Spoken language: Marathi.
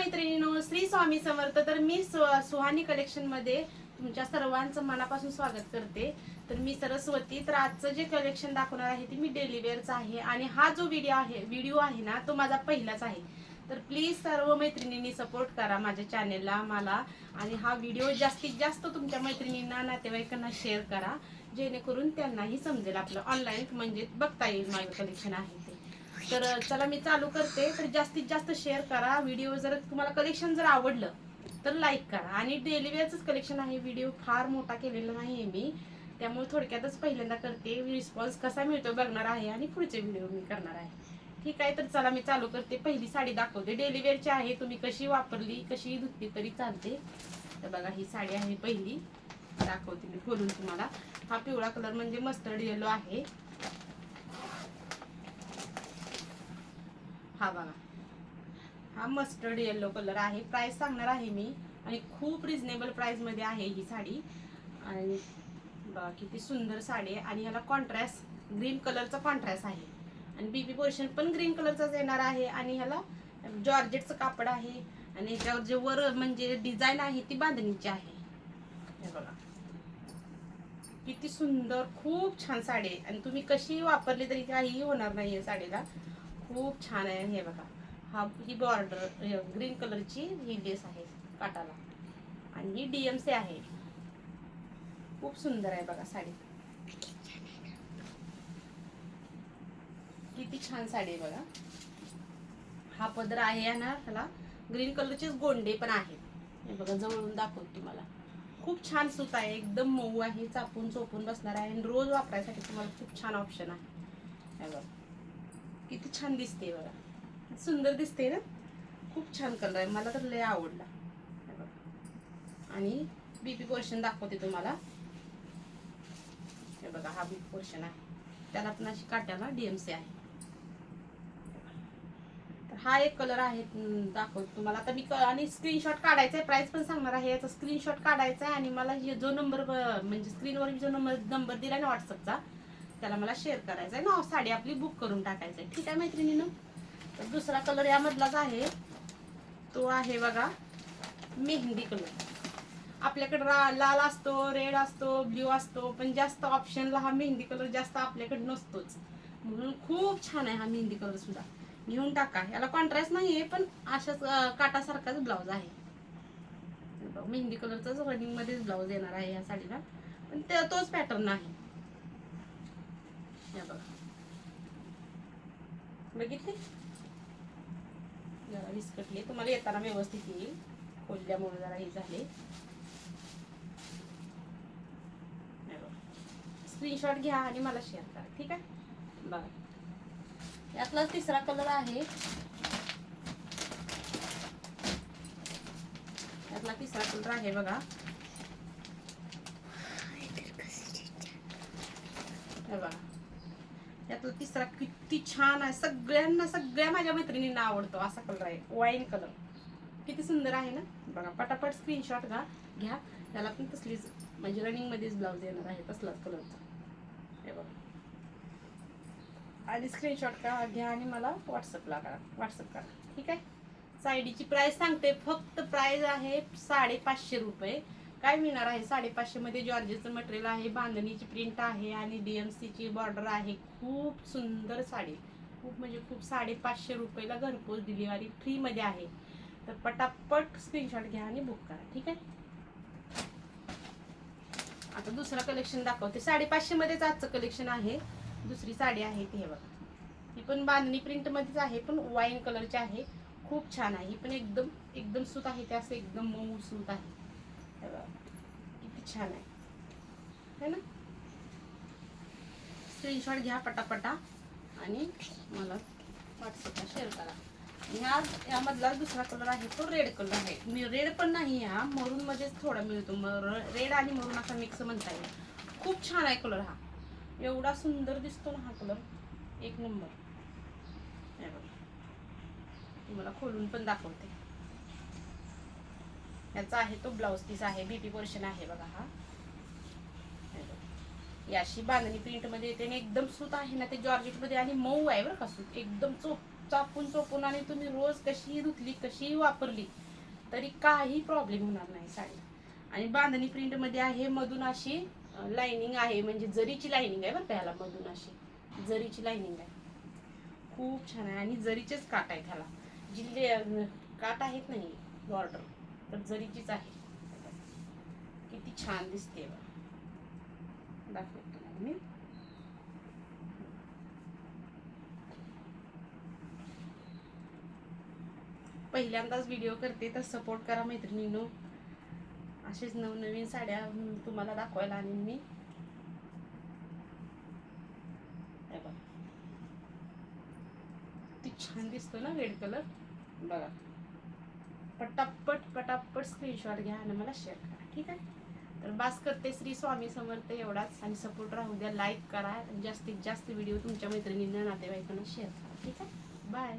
मैत्रिणींनो, श्री स्वामी समर्थ. तर मी सुहानी कलेक्शन मध्ये तुमच्या सर्वांचं मनापासून स्वागत करते. तर मी सरस्वती. तर आजचं जे कलेक्शन दाखवणार आहे ते मी डेली वेअरचं आहे आणि हा जो व्हिडिओ आहे ना तो माझा पहिलाच आहे. तर प्लीज सर्व मैत्रिणींनी सपोर्ट करा माझ्या चॅनेलला, मला. आणि हा व्हिडिओ जास्तीत जास्त तुमच्या मैत्रिणींना, नातेवाईकांना शेअर करा, जेणेकरून त्यांनाही समजेल आपलं ऑनलाईन म्हणजे बघता येईल माझं कलेक्शन आहे ते. तर चला मी चालू करते. तर जास्तीत जास्त शेअर करा व्हिडिओ. जर तुम्हाला कलेक्शन जर आवडलं तर लाईक करा. आणि डेली वेअरच कलेक्शन आहे, व्हिडिओ फार मोठा केलेला नाहीये मी, त्यामुळे थोडक्यातच पहिल्यांदा करते. रिस्पॉन्स कसा मिळतो बघणार आहे आणि पुढचे व्हिडिओ मी करणार आहे. ठीक आहे, तर चला मी चालू करते. पहिली साडी दाखवते, डेली वेअरची आहे. तुम्ही कशी वापरली कशी धुतली तरी चालते. तर बघा ही साडी आहे पहिली, दाखवते मी खोलून तुम्हाला. हा पिवळा कलर म्हणजे मस्टर्ड येलो आहे. हा बघा, हा मस्टर्ड येलो कलर आहे. प्राइस सांगणार आहे मी आणि खूप रिझनेबल प्राइस मध्ये आहे ही साडी. आणि बघा किती सुंदर साडी आहे. आणि ह्याला कॉन्ट्रास्ट ग्रीन कलरचा कॉन्ट्रास्ट आहे आणि बीबी पोर्शन पण ग्रीन कलरचाच येणार आहे. आणि ह्याला जॉर्जेटचं कापड आहे आणि ह्याच्यावर जे वर म्हणजे डिझाईन आहे ती बांधणीची आहे. हे बघा किती सुंदर, खूप छान साडी आहे. आणि तुम्ही कशी वापरली तरी काहीही होणार नाहीये साडीला. खूप छान आहे. हे बघा, ही बॉर्डर ग्रीन कलरची ही लेस आहे काटाला आणि ही डीएमसी आहे. खूप सुंदर आहे बघा साडी, किती छान साडी आहे बघा. हा पदर आहे ना, त्याला ग्रीन कलरचे गोंडे पण आहेत. हे बघा जवळून दाखवते तुम्हाला. खूप छान सूत आहे, एकदम मऊ आहे, चापून चोपून बसणार आहे आणि रोज वापरायसाठी तुम्हाला खूप छान ऑप्शन आहे. हे बघा किती छान दिसते बघा, सुंदर दिसते ना. खूप छान कलर आहे, मला तर लय आवडला. आणि बीपी पोर्शन दाखवते तुम्हाला. हे बघा हा बीपी पोर्शन आहे, त्याला पण अशी काट्याला डीएमसी आहे. तर हा एक कलर आहे, दाखवते तुम्हाला आता मी. आणि स्क्रीनशॉट काढायचा आहे, प्राइस पण सांगणार आहे. याचा स्क्रीनशॉट काढायचा आहे आणि मला जो नंबर म्हणजे स्क्रीनवर जो नंबर दिला ना व्हॉट्सअपचा, त्याला मला शेअर करायचा आहे ना, साडी आपली बुक करून टाकायचं आहे. ठीक आहे मैत्रिणींनो. तर दुसरा कलर यामधलाच आहे, तो आहे बघा मेहंदी कलर. आपल्याकडे लाल असतो, रेड असतो, ब्ल्यू असतो, पण जास्त ऑप्शनला हा मेहंदी कलर जास्त आपल्याकडे नसतोच. म्हणून खूप छान आहे हा मेहंदी कलर सुद्धा, घेऊन टाका. याला कॉन्ट्रास्ट नाहीये पण अशाच काटासारखाच ब्लाउज आहे. मेहंदी कलरचाच रनिंग मध्येच ब्लाउज येणार आहे या साडीला, पण तोच पॅटर्न आहे. या बघा, बघितले जरा विस्कटले, तुम्हाला येताना व्यवस्थित येईल. खोलल्यामुळे जरा हे झाले. स्क्रीनशॉट घ्या आणि मला शेअर करा. ठीक आहे बघा, यातला तिसरा कलर आहे. यातला तिसरा कलर आहे बघा. हे बघा यातला तिसरा किती छान आहे. सगळ्या माझ्या मैत्रिणींना आवडतो असा कलर आहे, वाईन कलर. किती सुंदर आहे ना. बघा पटापट स्क्रीनशॉट घ्या. त्याला पण तसलीच म्हणजे रनिंग मध्येच ब्लाउज येणार आहे, तसलाच कलरचा. हे बघा, आणि स्क्रीनशॉट घ्या आणि मला व्हॉट्सअप करा. ठीक आहे. साडीची प्राइस सांगते, फक्त प्राइस आहे 550 रुपये. काय मिळणार आहे 550 मध्ये? जॉर्जेटचं मटेरियल आहे, बांधणीची प्रिंट आहे आणि डीएमसी ची बॉर्डर आहे. खूप सुंदर साडी, खूप म्हणजे खूप. 550 रुपयाला घरपोच डिलिव्हरी फ्री मध्ये आहे. तर पटापट स्क्रीनशॉट घ्या आणि बुक करा. ठीक आहे. आता दुसरा कलेक्शन दाखवते. 550 मध्येच आजचं कलेक्शन आहे. दुसरी साडी आहे ती. हे बघा, ही पण बांधणी प्रिंट मध्येच आहे, पण वाईन कलरची आहे. खूप छान आहे ही पण, एकदम एकदम सूत आहे ते असं एकदम मऊ सूत आहे. हे बघा किती छान आहे है ना. स्क्रीनशॉट घ्या पटापटा आणि मला व्हॉट्सअपला शेअर करा. यामधला दुसरा कलर आहे तो रेड कलर आहे. मी रेड पण नाही, हा मरून मध्येच थोडा मिळतो. रेड आणि मरून असा मिक्स म्हणता येईल. खूप छान आहे कलर हा, एवढा सुंदर दिसतो ना हा कलर, एक नंबर. हे बघा तुम्हाला खोलून पण दाखवते. याचा आहे तो ब्लाउज पीस आहे, बीपी पोर्शन आहे बघा हा. याशी बांधणी प्रिंट मध्ये येते आणि एकदम सूत आहे ना ते जॉर्जेट मध्ये आणि मऊ आहे बरं का सूत, एकदम चापून चोपून आणि तुम्ही रोज कशीही धुतली कशीही वापरली तरी काही प्रॉब्लेम होणार नाही साडी. आणि बांधणी प्रिंट मध्ये आहे, मधून अशी लाइनिंग आहे, म्हणजे जरीची लाइनिंग आहे बरं का ह्याला, मधून अशी जरीची लाइनिंग आहे. खूप छान आहे आणि जरीचेच काट आहेत ह्याला, जिल्हे काट आहेत नाही बॉर्डर तर जरीचीच आहे. किती छान दिसते बघा, दाखवते तुम्हाला मी. पहिल्यांदाच व्हिडिओ करते तर सपोर्ट करा मैत्रिणींनो. असेच नवनवीन साड्या तुम्हाला दाखवायला आणीन मी. किती छान दिसतो ना रेड कलर बघा. पटापट पटापट स्क्रीनशॉट घ्या आणि मला शेअर करा, ठीक आहे. तर बास करते. श्री स्वामी समर्थ एवढाच. आणि सपोर्ट राहू द्या, लाईक करा, जास्तीत जास्त व्हिडिओ तुमच्या मैत्रिणींना नातेवाईकांना शेअर करा, ठीक आहे. बाय.